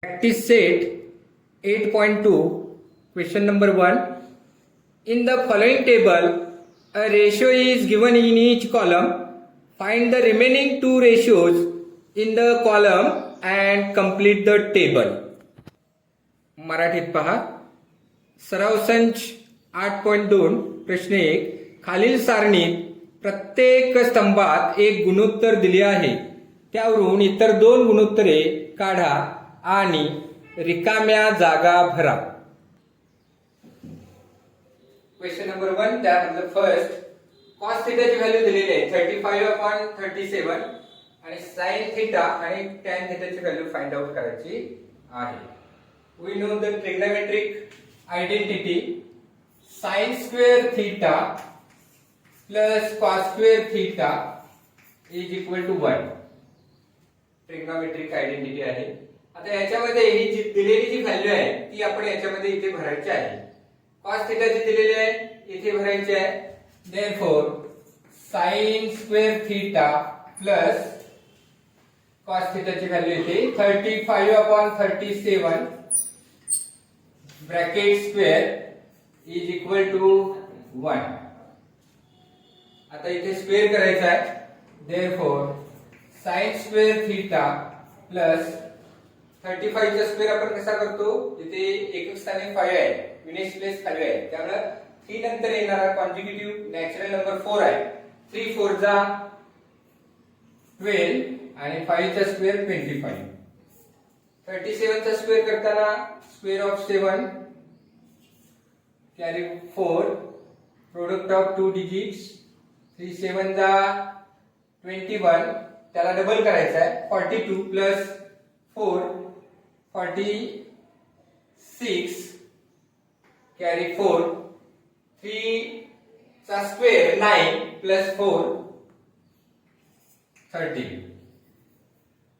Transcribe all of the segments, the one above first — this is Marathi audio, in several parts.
Practice set 8.2 question number 1. In the following table, a ratio is given in each column. Find the remaining two ratios in the column and complete the table. मराठीत पहा. सराव संच 8.2 प्रश्न 1. खालील सारणीत प्रत्येक स्तंभात एक गुणोत्तर दिले आहे. त्यावरून इतर दोन गुणोत्तरे काढा आणि रिकाम्या जागा भरा. क्वेश्चन नंबर 1 त्यामधलं फर्स्ट कॉस थिटाची व्हॅल्यू दिलेली आहे 35/37 आणि साइन थिटा आणि टॅन थिटाची व्हॅल्यू फाइंड आउट करायची आहे. We know the trigonometric identity sin square theta plus cos square theta is equal to 1. Trigonometric identity आहे. आता याच्यामध्ये ही जी दिलेली जी व्हॅल्यू आहे ती आपण याच्यामध्ये इथे भरायची आहे. cos थीटा जी दिलेली आहे इथे भरायची आहे. therefore sin square theta plus cos theta ची व्हॅल्यू इथे 35/37 bracket square is equal to 1. आता इथे स्क्वेअर करायचा आहे. therefore sin square theta plus 35 चा स्क्वेअर आपण कसा करतो इथे एकक स्थानी 5 आहे युनिट प्लेस खाली आहे त्यामुळे 3 नंतर येणारा कॉन्जिक्युटिव्ह नॅचरल नंबर 4 आहे. 3 4 जा 12 आणि 5 चा स्क्वेअर 25. 37 चा स्क्वेअर करताना square of 7 carry 4 product of 2 digits 3 7 जा 21 त्याला डबल करायचा आहे 42 प्लस 4 46 कॅरी 4 3 चा square 9 plus 4 30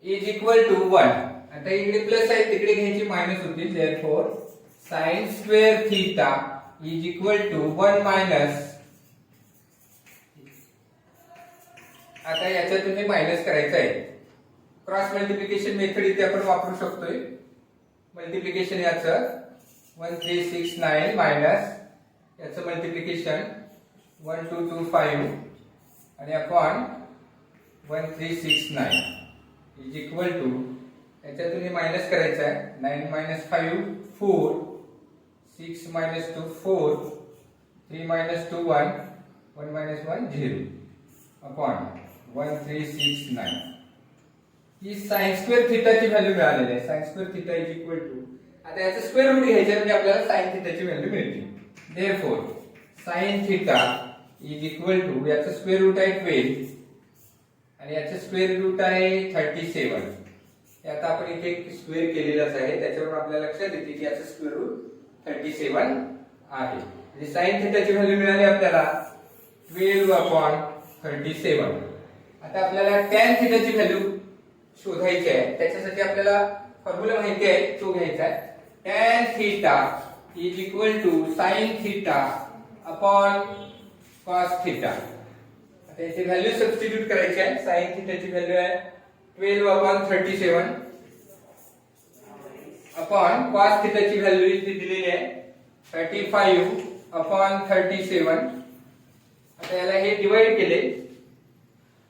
is equal to 1. आता इकडे प्लस आहे तिकडे घ्यायची मायनस होतील. therefore sin square theta is equal to 1 minus. आता याच्यातून हे मायनस करायचं आहे. क्रॉस मल्टिप्लिकेशन मेथड इथे आपण वापरू शकतोय. मल्टिप्लिकेशन याचं 1369 मायनस याचं मल्टिप्लिकेशन 1225 आणि अपॉन 1369 इज इक्वल टू याच्यातून हे मायनस करायचं आहे. 9 minus 5 4 6 minus 2 4 3 minus 2 1 1 minus 1 0 upon 1369 ही sin स्क्वेअर थीटा ची व्हॅल्यू मिळालेली आहे. sin square theta is equal to आता याचं स्क्वेअर रूट घ्यायचं म्हणजे आपल्याला sin थीटा ची व्हॅल्यू मिळते. therefore sin theta is equal to याचं स्क्वेअर रूट आहे 12 आणि याचं स्क्वेअर रूट आहे 37. हे आता आपण इथे स्क्वेअर केलेलाच आहे त्याच्यावरून आपल्याला लक्षात येते की याचं स्क्वेअर रूट 37 आहे. म्हणजे sin थीटा ची व्हॅल्यू मिळाली आपल्याला 12/37. आता आपल्याला tan थीटा ची व्हॅल्यू शोधायची आहे. त्याच्यासाठी आपल्याला फॉर्म्युला माहिती आहे तो घ्यायचा आहे. tan theta is equal to sin theta upon cos theta. आता याची व्हॅल्यू सबस्टिट्यूट करायची आहे. sin थीटा ची व्हॅल्यू आहे 12/37 अपॉन cos थीटा ची व्हॅल्यू इथे दिलेली आहे 35/37. आता याला हे डिवाइड केले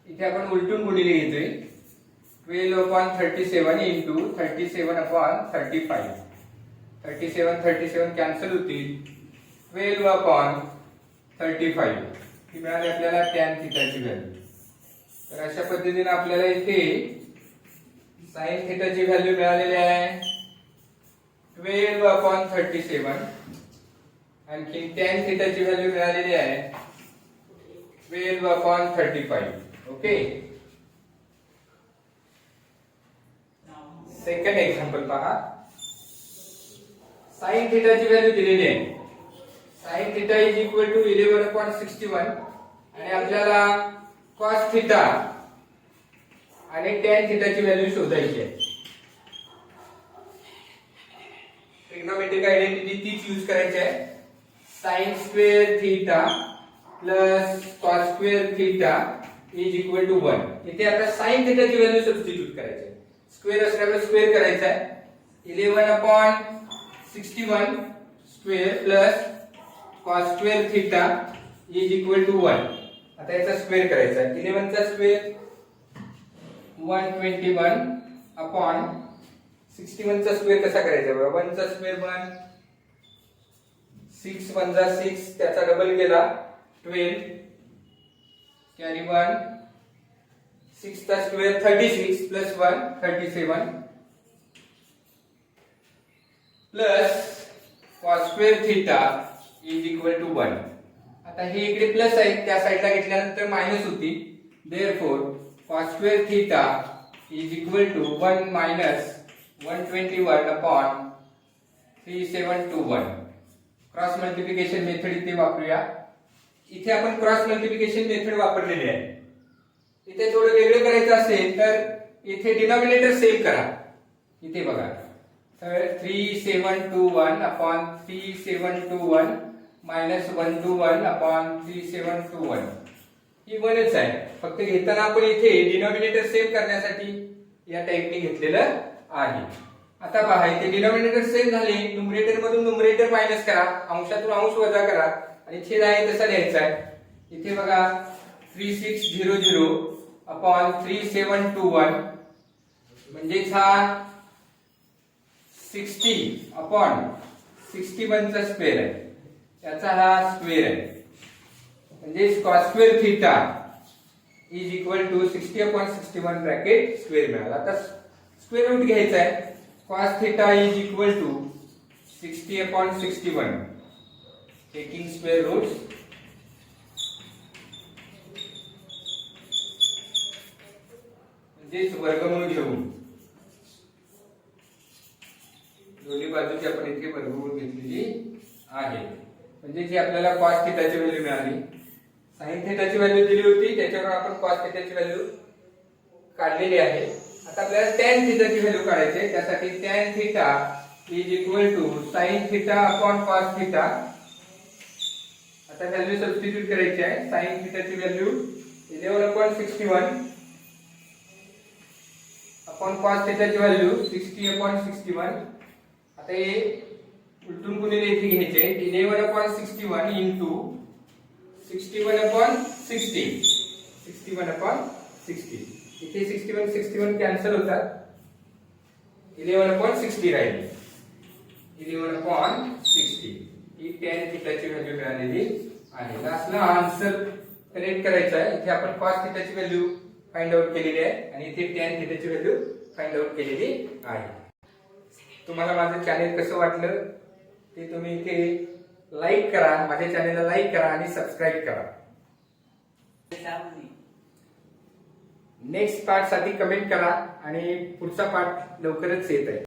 इथे आपण उलटून गुणिले घेतोय 12/37 इंटू 37/35. 37 कॅन्सल होतील 12/35 ही मिळाली आपल्याला tan थीटाची व्हॅल्यू. तर अशा पद्धतीने आपल्याला इथे sin थीटाची व्हॅल्यू मिळालेली आहे 12/37 आणखी tan थीटाची व्हॅल्यू मिळालेली आहे 12/35. ओके. सेकंड एक्झाम्पल पहा. sin थीटाची व्हॅल्यू दिलेली आहे. sin theta is equal to 11/61 आणि आपल्याला cos थीटा आणि tan थीटाची व्हॅल्यू शोधायची आहे. ट्रिग्नोमेट्रिक आयडेंटिटी तीच यूज करायची आहे. sin square theta plus cos square theta is equal to 1. इथे आता sin थीटाची व्हॅल्यू सबस्टिट्यूट करायची आहे. स्क्वेअर असल्यामुळे स्क्वेअर करायचा आहे 11/61 square plus cos square theta is equal to 1. आता याचा स्क्वेअर करायचा आहे. 11 चा स्क्वेअर 121 अपॉन 61 चा स्क्वेअर कसा करायचा बघा. 1 चा स्क्वेअर 1, 6 1 जा 6, त्याचा डबल केला 12 कॅरी 1, 6 चा square 36 plus 1 37 plus cos square theta is equal to 1. आता हे इकडे प्लस आहे, त्या साइडला घेतल्यानंतर मायनस होती. Therefore cos square theta is equal to 1 minus 121 upon 3721. Cross multiplication method इथे वापरूया. इथे आपण क्रॉस मल्टिप्लिकेशन मेथड वापरलेली आहे. इथे थोडं वेगळं करायचं असेल तर इथे डिनॉमिनेटर सेम करा. इथे बघा, तर 3721 अपॉन 3721 मायनस 121 अपॉन 3721 ही 1च आहे. फक्त घेताना आपण इथे डिनॉमिनेटर सेम करण्यासाठी या टाइपने घेतलेलं आहे. आता पहा, इथे डिनॉमिनेटर सेम झाले, न्यूमरेटर मधून न्यूमरेटर मायनस करा, अंशातून अंश वजा करा आणि छेद आहे तसा लिहायचा आहे. इथे बघा 3600 अपॉन 3721 म्हणजेच हा 60 अपॉन 61 चा स्क्वेअर आहे, त्याचा हा स्क्वेअर आहे. म्हणजे cos square theta is equal to 60 upon 61 bracket square मिळाला. आता स्क्वेअर रूट घ्यायचा आहे. cos theta is equal to 60 upon 61 taking square root म्हणजेच वर्गमूळ घेऊन दोन्ही बाजूची आपण इथे वर्गमूळ घेतलेली आहे. म्हणजे जी आपल्याला cos थीटाची व्हॅल्यू मिळाली, sin थीटाची व्हॅल्यू दिली होती, त्याच्यावर आपण cos थीटाची व्हॅल्यू काढलेली आहे. आता आपल्याला tan थीटाची व्हॅल्यू काढायची आहे. त्यासाठी tan theta is equal to sin theta upon cos theta. आता व्हॅल्यू सबस्टिट्यूट करायची आहे. sin थीटाची व्हॅल्यू 11/61 अपॉन cos थीटाची व्हॅल्यू 60/61. आता हे उलटून गुणिले इथे घ्यायचे. 11/61 इंटू 61/60 61/60. इथे 61 कॅन्सल होतात, 11/60 राहील. 11/60 ही tan थीटाची व्हॅल्यू मिळालेली आहे. लास्टला आन्सर करेक्ट करायचा आहे. इथे आपण cos थीटाची व्हॅल्यू फाइंड आउट केलेली आहे आणि इथे tan थीटाची व्हॅल्यू फाइंड आउट केलेली आहे. तुम्हाला माझं चॅनल कसं वाटलं ते तुम्ही इथे लाईक करा, माझ्या चॅनलला लाईक करा आणि सबस्क्राईब करा. नेक्स्ट पार्ट साठी कमेंट करा आणि पुढचा पार्ट लवकरच येत आहे.